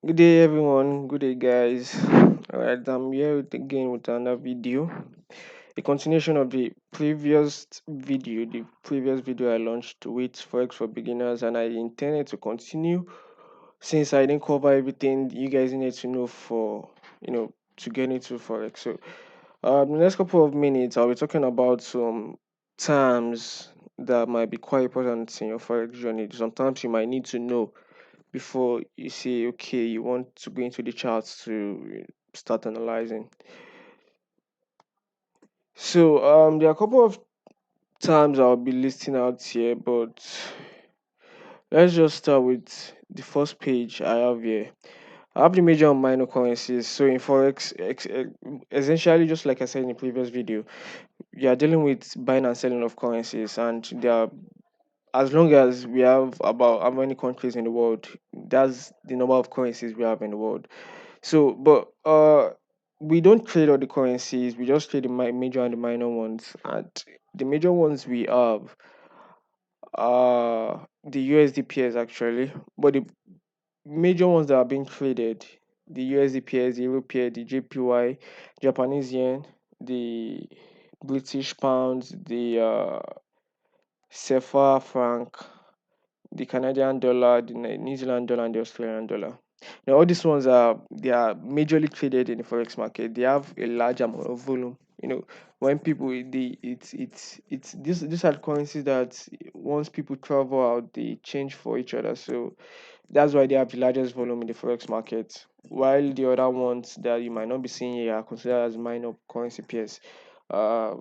Good day, everyone. Good day, guys. Alright, I'm here again with another video. A continuation of the previous video I launched with Forex for Beginners, and I intended to continue since I didn't cover everything you guys need to know to get into Forex. So, the next couple of minutes, I'll be talking about some terms that might be quite important in your Forex journey. Sometimes you might need to know before you say okay you want to go into the charts to start analyzing. So there are a couple of terms I'll be listing out here, but let's just start with the first page I have here. I have the major and minor currencies. So in forex, essentially, just like I said in the previous video, you are dealing with buying and selling of currencies, and there are, as long as we have about how many countries in the world, that's the number of currencies we have in the world. So, but we don't trade all the currencies. We just trade the major and the minor ones. And the major ones we have are the USD pairs actually. But the major ones that are being traded, the USD pairs, the Euro pair, the JPY, Japanese yen, the British pounds, the CFA franc, the Canadian dollar, the New Zealand dollar, and the Australian dollar. Now, all these ones are majorly traded in the forex market. They have a large amount of volume. When people it's these are currencies that once people travel out, they change for each other. So that's why they have the largest volume in the forex market. While the other ones that you might not be seeing here are considered as minor currency pairs. Uh,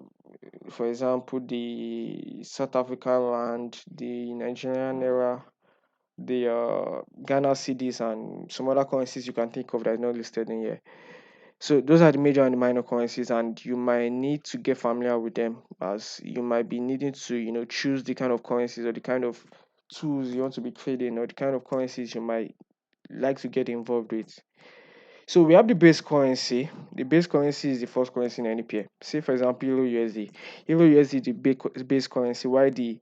for example, the South African rand, the Nigerian naira, the Ghana cedis, and some other currencies you can think of that is not listed in here. So those are the major and the minor currencies, and you might need to get familiar with them as you might be needing to, choose the kind of currencies or the kind of tools you want to be trading or the kind of currencies you might like to get involved with. So we have the base currency. The base currency is the first currency in any pair. Say for example Euro USD. Euro USD is the base currency, while the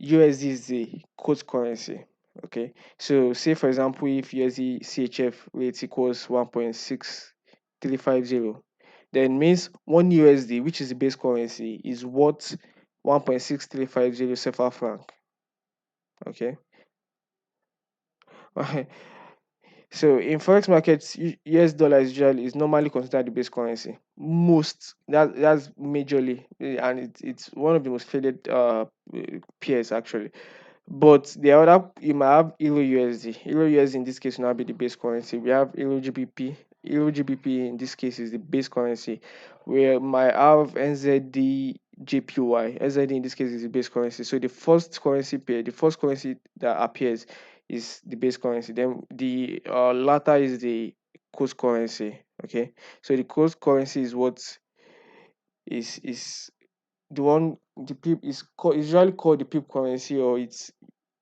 USD is the quote currency. Okay. So say for example if USD CHF rate equals 1.6350, then means one USD, which is the base currency, is worth 1.6350 CFA franc. Okay. So in forex markets, US dollar is normally considered the base currency. That's majorly, and it's one of the most traded pairs actually. But the other, you might have Euro USD. Euro USD in this case will now be the base currency. We have Euro GBP. Euro GBP in this case is the base currency. We might have NZD JPY. NZD in this case is the base currency. So the first currency pair, the first currency that appears is the base currency. Then the latter is the coast currency. Okay, so the coast currency is what is the one the pip is called is usually called the pip currency, or it's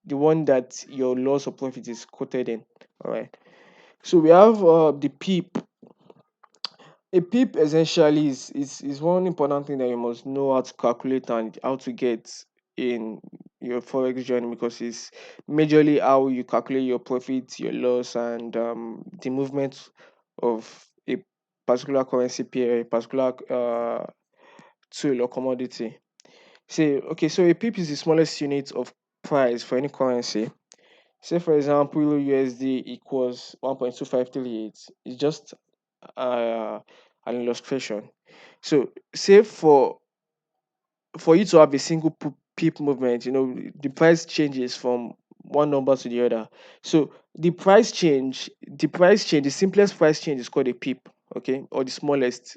the one that your loss or profit is quoted in. All right. So we have the PEEP. A PEEP essentially is one important thing that you must know how to calculate and how to get in your forex journey, because it's majorly how you calculate your profit, your loss, and the movement of a particular currency pair, a particular tool or commodity. Say, okay, so a PEEP is the smallest unit of price for any currency. Say for example, Euro USD equals 1.2538. It's just uh, an illustration. So say for you to have a single pip movement, the price changes from one number to the other. So the simplest price change is called a pip, okay, or the smallest.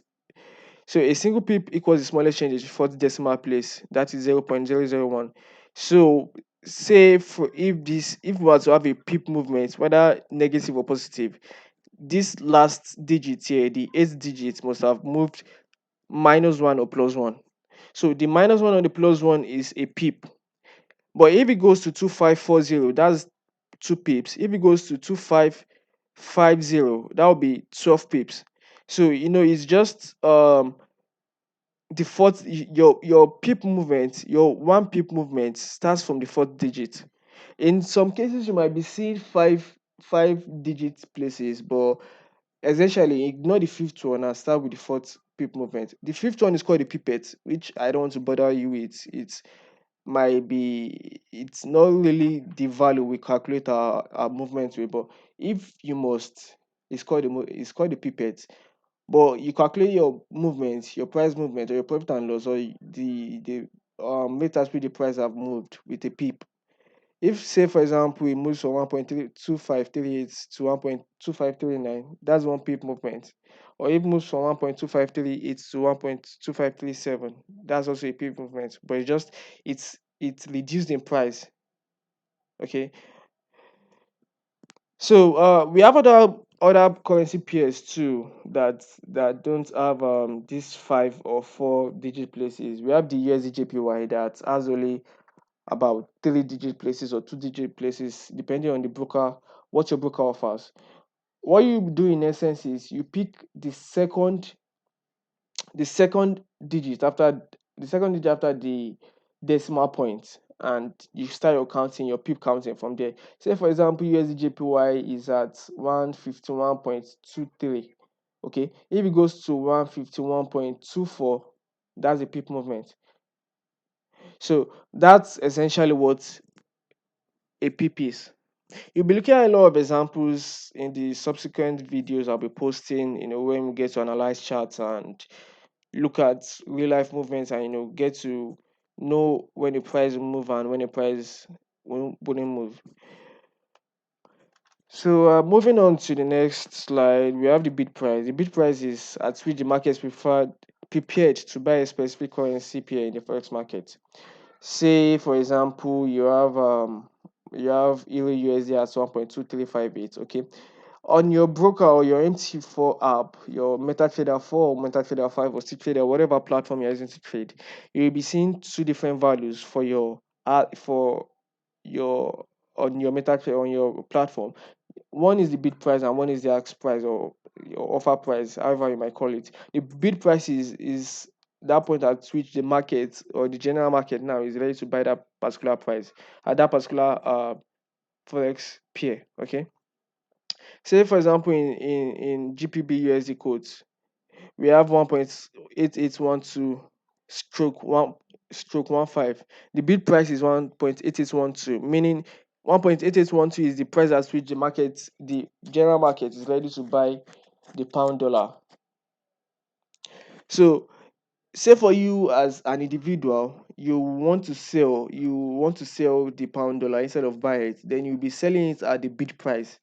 So a single pip equals the smallest change is fourth decimal place. That is 0.001. So say for if we were to have a pip movement, whether negative or positive, this last digit here, the eighth digit, must have moved -1 or +1. So the -1 or the +1 is a pip. But if it goes to 2540, that's 2 pips. If it goes to 2550, that will be 12 pips. So it's just the fourth your pip movement, your one pip movement starts from the fourth digit. In some cases you might be seeing 5 digit places, but essentially ignore the fifth one and start with the fourth pip movement. The fifth one is called the pipet, which I don't want to bother you with. It's not really the value we calculate our movement with, but if you must, it's called the pipet. But you calculate your movement, your price movement, or your profit and loss, or the rate at which the price have moved with a pip. If, say, for example, it moves from 1.2538 to 1.2539, that's one pip movement. Or it moves from 1.2538 to 1.2537, that's also a pip movement. But it's reduced in price. Okay. So we have other currency pairs too that don't have these 5 or 4 digit places. We have the USDJPY that has only about 3 digit places or 2 digit places, depending on the broker, what your broker offers. What you do in essence is you pick the second digit after the decimal point, and you start your counting, your pip counting from there. Say for example, USDJPY is at 151.23. Okay, if it goes to 151.24, that's a pip movement. So that's essentially what a pip is. You'll be looking at a lot of examples in the subsequent videos I'll be posting, when we get to analyze charts and look at real life movements, and get to know when the price will move and when the price wouldn't move. So moving on to the next slide, we have the bid price. The bid price is at which the market is prepared to buy a specific currency pair in the forex market. Say for example, you have Euro USD at 1.2358. Okay, on your broker or your MT4 app, your MetaTrader 4 or MetaTrader 5 or StreetTrader, whatever platform you're using to trade, you'll be seeing two different values for your on your MetaTrader on your platform. One is the bid price and one is the ask price, or your offer price, however you might call it. The bid price is that point at which the market or the general market now is ready to buy that particular price at that particular forex pair. Okay. Say for example, in GPB USD quotes, we have 1.8812 stroke 1 stroke 15. The bid price is 1.8812, meaning 1.8812 is the price at which the general market is ready to buy the pound dollar. So say for you as an individual, you want to sell the pound dollar instead of buy it, then you'll be selling it at the bid price.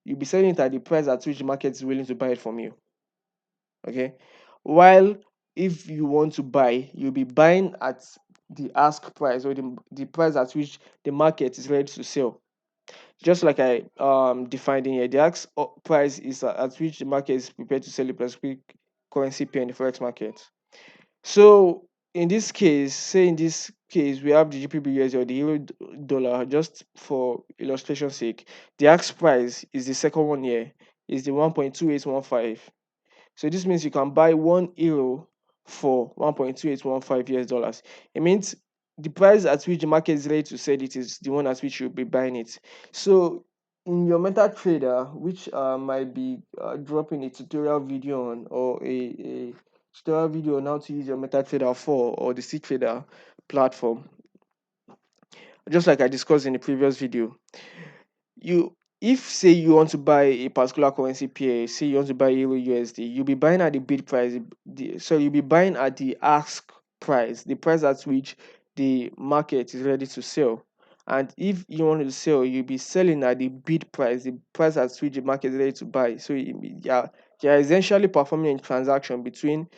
You'll be selling it at the price at which the market is willing to buy it from you. Okay. While if you want to buy, you'll be buying at the ask price, or the price at which the market is ready to sell. Just like I defined in here, the ask price is at which the market is prepared to sell a specific currency pair in the forex market. So in this case, we have the GBP or the euro dollar. Just for illustration sake, the ask price is the second one here, is the 1.2815. So this means you can buy 1 euro for 1.2815 US dollars. It means the price at which the market is ready to sell it is the one at which you'll be buying it. So in your MetaTrader, which might be dropping a tutorial video on, or a tutorial video on how to use your MetaTrader 4 or the CTrader platform, just like I discussed in the previous video, you if say you want to buy a particular currency pair, say you want to buy Euro USD, you'll be buying at the bid price. So you'll be buying at the ask price, the price at which the market is ready to sell. And if you want to sell, you'll be selling at the bid price, the price at which the market is ready to buy. So you're essentially performing a transaction between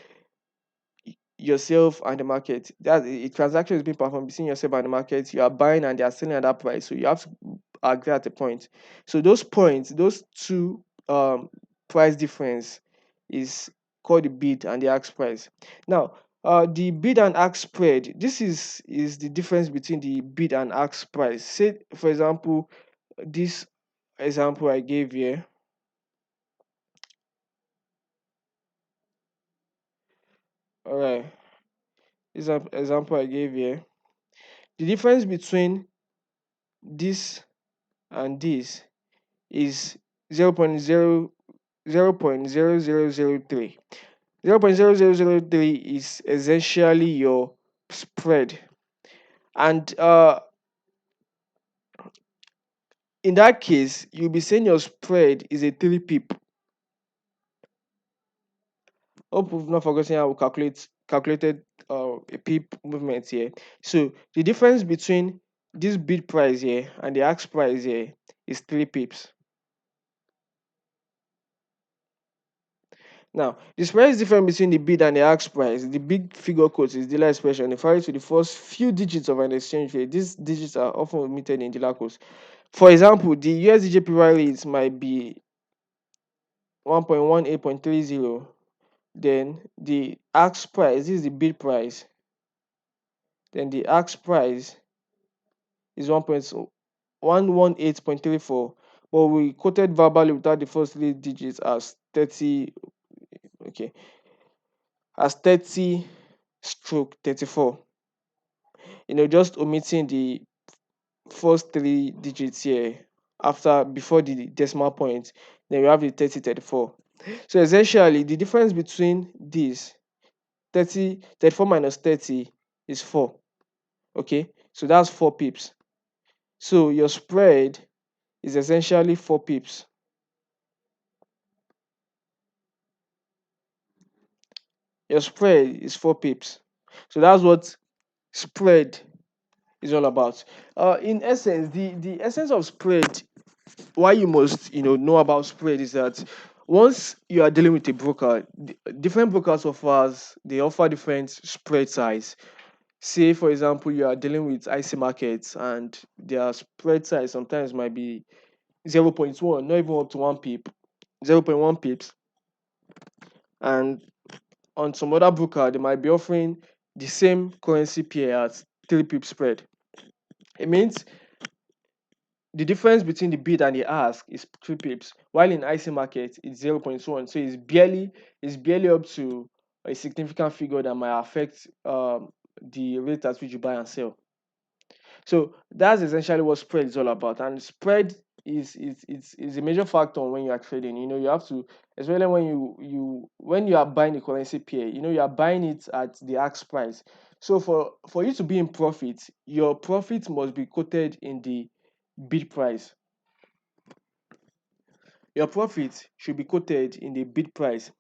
yourself and the market. That a transaction is being performed between yourself and the market. You are buying and they are selling at that price. So you have to agree at a point. So those points, those two price difference is called the bid and the ask price. Now, the bid and ask spread. This is the difference between the bid and ask price. Say for example, this example I gave here. All right, this example I gave here. The difference between this and this is 0.0003. 0.0003 is essentially your spread. And in that case, you'll be saying your spread is a 3 pip. Hope we've not forgotten how we calculated a pip movement here. So the difference between this bid price here and the ask price here is 3 pips. Now, the spread is different between the bid and the ask price. The big figure quote is dealer expression referring to the first few digits of an exchange rate. These digits are often omitted in dealer quotes. For example, the USDJ PY rate might be 1.18.30. Then the ask price, this is the bid price. Then the ask price is 118.34. But we quoted verbally without the first 3 digits as 30, okay, as 30 stroke 34. Just omitting the first 3 digits here after before the decimal point. Then we have the 3034. So essentially the difference between this 34 minus 30 is 4. Okay, so that's 4 pips. So your spread is essentially 4 pips. Your spread is 4 pips. So that's what spread is all about. In essence, the essence of spread, why you must know about spread is that once you are dealing with a broker, different brokers they offer different spread size. Say for example you are dealing with IC markets and their spread size sometimes might be 0.1, not even up to 1 pip, 0.1 pips. And on some other broker they might be offering the same currency pair at 3 pip spread. It means the difference between the bid and the ask is 3 pips, while in IC market it's 0.1. So it's barely up to a significant figure that might affect the rate at which you buy and sell. So that's essentially what spread is all about. And spread is a major factor when you are trading. You have to, especially when you are buying a currency pair, you are buying it at the ask price. So for you to be in profit, your profit must be quoted in the bid price. Your profit should be quoted in the bid price.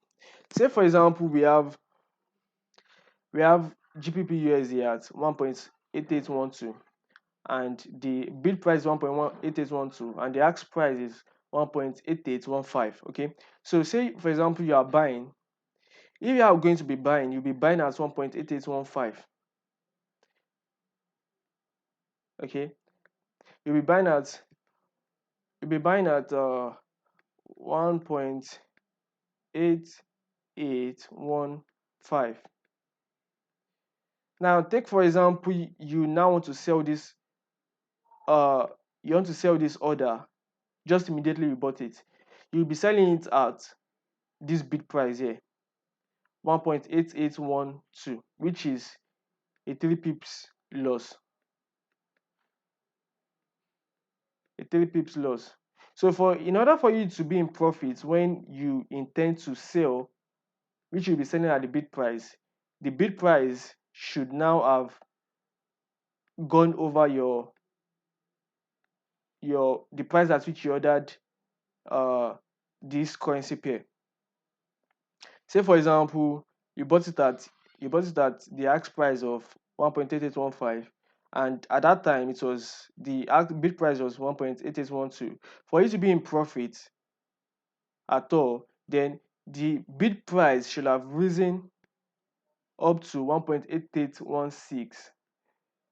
Say for example we have GBP USD at 1.8812 and the bid price is 1.8812 and the ask price is 1.8815. Okay, so say for example you are buying. If you are going to be buying, you'll be buying at 1.8815. Okay, you'll be buying at 1.8815. Now take for example you now want to sell this uh you want to sell this order just immediately you bought it. You'll be selling it at this bid price here, 1.8812, which is a 3 pips loss. A 3 pips loss. So in order for you to be in profit when you intend to sell, which you'll be selling at the bid price should now have gone over the price at which you ordered uh this currency pair. Say for example you bought it at the ask price of 1.8815, and at that time the bid price was 1.8812. For you to be in profit at all, then the bid price should have risen up to 1.8816.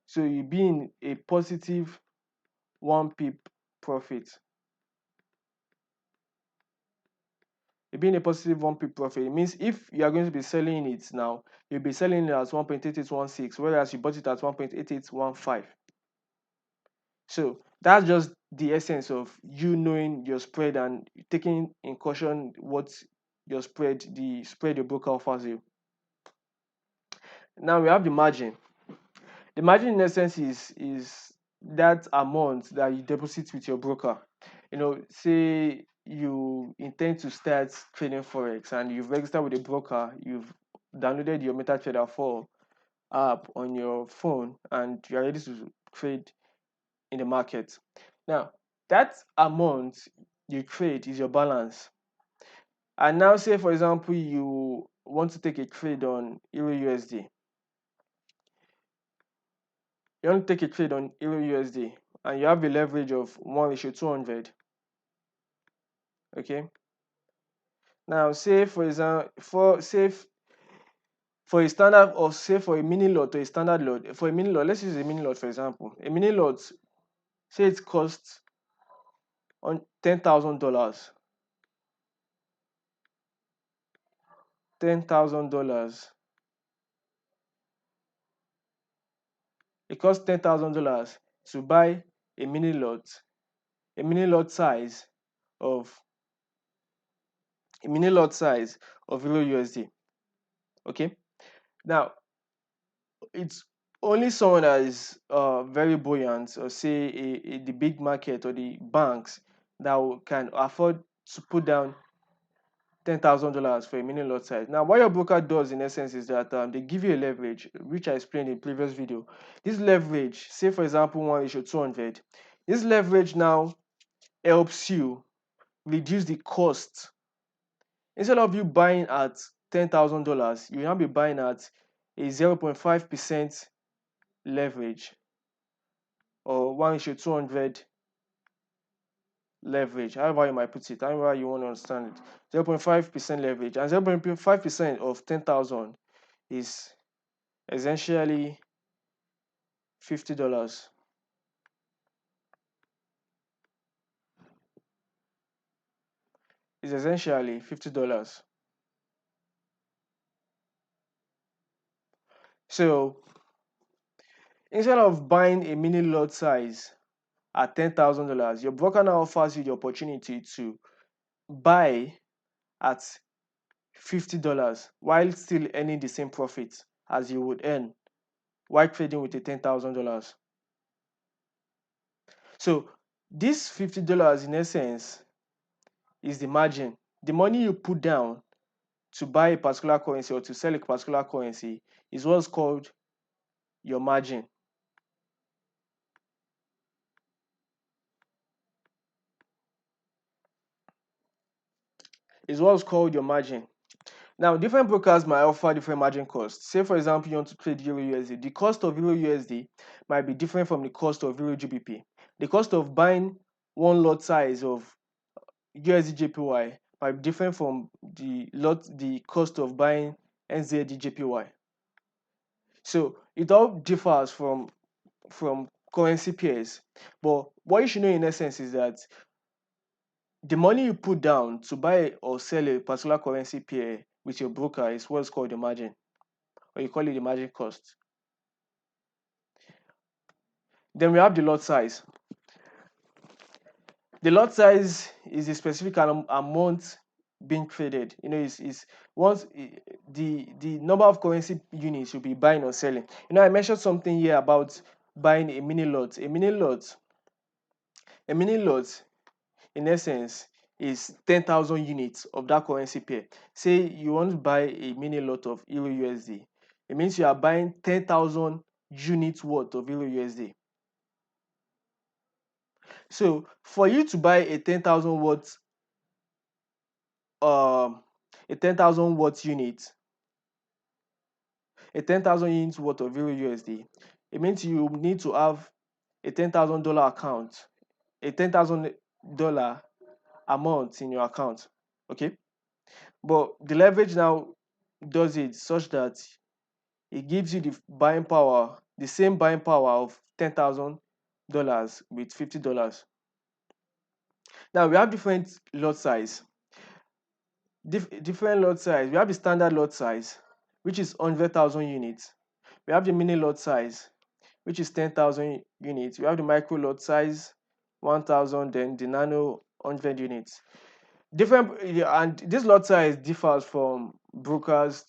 So you be in a positive 1 pip profit. You be in a positive 1 pip profit. It means if you are going to be selling it now, you'll be selling it at 1.8816, whereas you bought it at 1.8815. So that's just the essence of you knowing your spread and taking in caution what the spread your broker offers you. Now we have the margin. The margin in essence is that amount that you deposit with your broker. say you intend to start trading forex and you've registered with a broker, you've downloaded your MetaTrader 4 app on your phone, and you're ready to trade in the market. Now, that amount you trade is your balance. And now, say for example, you want to take a trade on Euro USD. You want to take a trade on Euro USD, and you have a leverage of 1:200. Okay. Now, say for example, for a standard, or say for a mini lot or a standard lot. For a mini lot, let's use a mini lot for example. A mini lot, say it costs on $10,000. $10,000. It costs $10,000 to buy a mini lot, a mini lot size of a mini lot size of Euro USD. Okay. Now, it's only someone that is very buoyant, or say the big market or the banks that can afford to put down $10,000 for a mini lot size. Now, what your broker does in essence is that they give you a leverage, which I explained in the previous video. This leverage, say for example 1:200, this leverage now helps you reduce the cost. Instead of you buying at $10,000, you will now be buying at a 0.5% leverage, or 1:200 leverage, however you might put it, however you want to understand it. 0.5% leverage, and 0.5% of 10,000 is essentially $50. Is essentially $50. So instead of buying a mini lot size at $10,000, your broker now offers you the opportunity to buy at $50 while still earning the same profit as you would earn while trading with a $10,000. So this $50 in essence is the margin. The money you put down to buy a particular currency or to sell a particular currency is what's called your margin. Is what's called your margin. Now, different brokers might offer different margin costs. Say, for example, you want to trade Euro USD. The cost of Euro USD might be different from the cost of Euro GBP. The cost of buying one lot size of USD JPY might be different from the cost of buying NZD JPY. So it all differs from currency pairs. But what you should know in essence is that the money you put down to buy or sell a particular currency pair with your broker is what's called the margin, or you call it the margin cost. Then we have the lot size. The lot size is a specific amount being traded. Is once the number of currency units you'll be buying or selling. I mentioned something here about buying a mini lot. A mini lot in essence is 10,000 units of that currency pair. Say you want to buy a mini lot of Euro USD. It means you are buying 10,000 units worth of Euro USD. So for you to buy a 10,000 watts, um, a 10,000 watts unit, a 10,000 units worth of Euro USD, it means you need to have a $10,000 account, a $10,000 amount in your account. Okay, but the leverage now does it such that it gives you the buying power, the same buying power of $10,000 with $50. Now we have different lot size. Different lot size. We have the standard lot size, which is 100,000 units. We have the mini lot size, which is 10,000 units. We have the micro lot size, 1,000, then the nano 100 units. Different, and this lot size differs from brokers.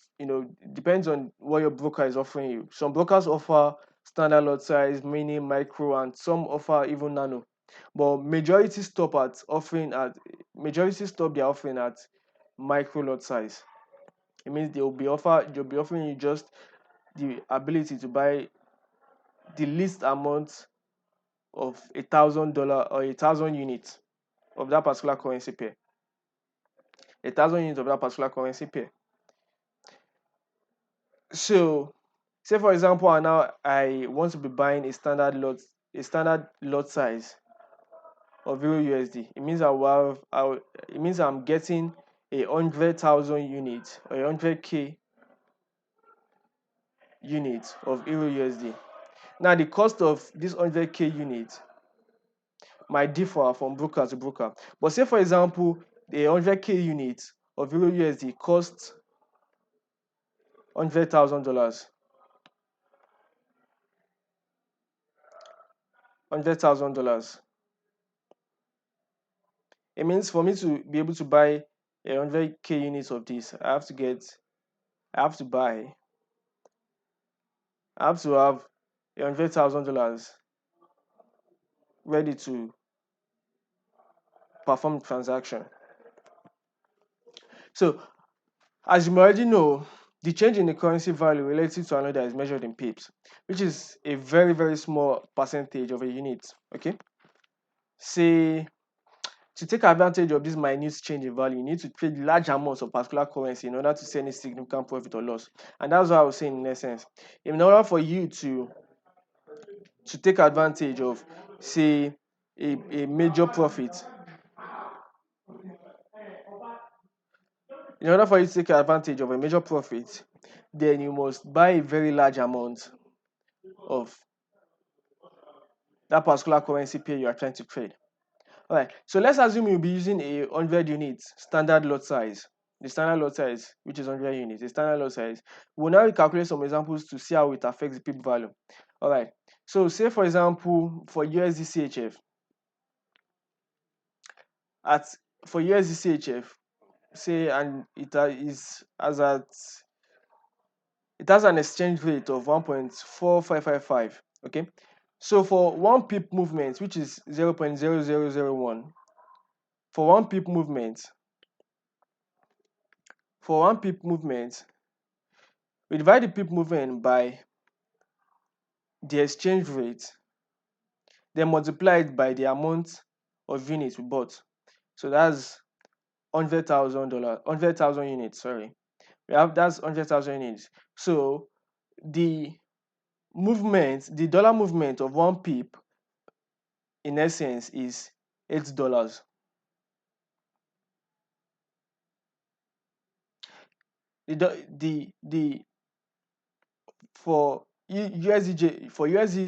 Depends on what your broker is offering you. Some brokers offer standard lot size, mini, micro, and some offer even nano. But majority stop their offering at micro lot size. It means they'll be offering you just the ability to buy the least amount of $1,000 or 1,000 units of that particular currency pair. 1,000 units of that particular currency pair. So, say for example, I want to be buying a standard lot size of Euro USD. It means it means I'm getting 100,000 units or 100K units of Euro USD. Now, the cost of this 100K unit might differ from broker to broker. But say for example, a 100K unit of Euro USD costs $100,000. $100,000. It means for me to be able to buy 100K units of this, I have to buy, I have to have $100,000 ready to perform the transaction. So, as you might already know, the change in the currency value relative to another is measured in pips, which is a very, very small percentage of a unit. Okay. Say, to take advantage of this minute change in value, you need to trade large amounts of particular currency in order to see any significant profit or loss. And that's what I was saying in essence. In order for you to take advantage of, say, a major profit, in order for you to take advantage of a major profit, then you must buy a very large amount of that particular currency pair you are trying to trade. All right. So let's assume you'll be using a 100 units standard lot size. The standard lot size, which is 100 units, the standard lot size. We'll now calculate some examples to see how it affects the PIP value. All right. So say for example, for USD CHF, at for USD CHF, say, and it has an exchange rate of 1.4555. Okay. So for one pip movement, which is 0.0001, for one pip movement, for one pip movement, we divide the pip movement by the exchange rate, then multiply it by the amount of units we bought. So that's $100,000, 100,000 units. Sorry, that's 100,000 units. So the the dollar movement of one pip, in essence, is $8. The for USD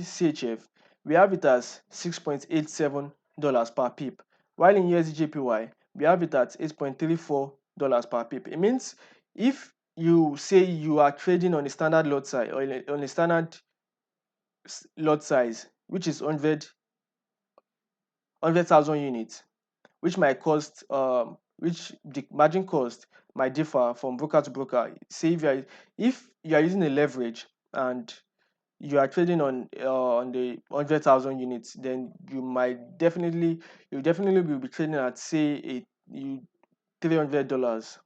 CHF, we have it as $6.87 per pip, while in USD JPY we have it at $8.34 per pip. It means if you say you are trading on a standard lot size or on a standard lot size, which is 100,000 units, which might cost which the margin cost might differ from broker to broker. Say if you are using a leverage and you are trading on the 100,000 units, then you definitely will be trading at, say, $300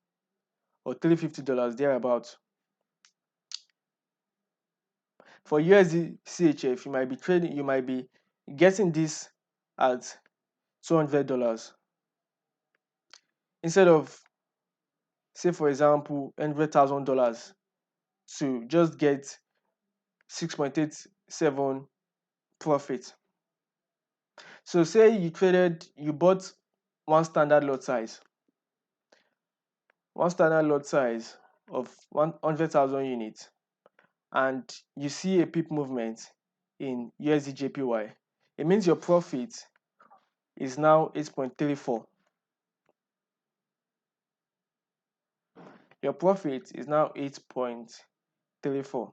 or $350 thereabouts. For USD CHF, you might be getting this at $200 instead of, say for example, $100,000 to just get 6.87 profit. So say you bought one standard lot size, one standard lot size of 100,000 units, and you see a pip movement in USD JPY. It means your profit is now 8.34. Your profit is now 8.34.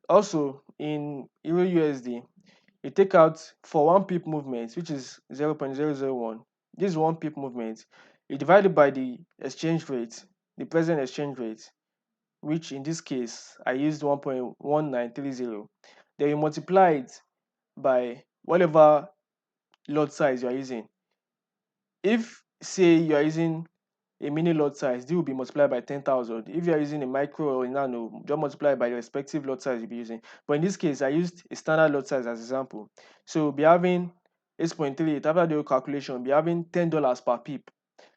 Also, in Euro USD, you take out for one pip movement, which is 0.001. This one pip movement, you divide it by the exchange rate, the present exchange rate, which in this case I used 1.1930. Then you multiply it by whatever lot size you are using. If say you are using a mini lot size, this will be multiplied by 10,000. If you are using a micro or a nano, just multiply by the respective lot size you'll be using. But in this case, I used a standard lot size as example. So we'll be having 8.38 after the whole calculation, we'll be having $10 per pip.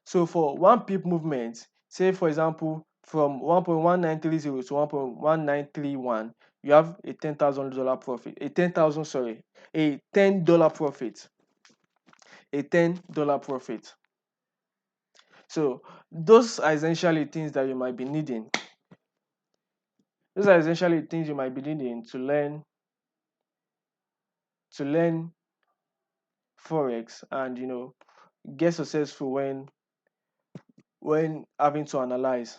So for one pip movement, say for example, from 1.1930 to 1.1931, you have a $10,000 profit, a 10,000, sorry, a $10 profit, a $10 profit. So those are essentially things that you might be needing. Those are essentially things you might be needing to learn forex, and get successful when having to analyze.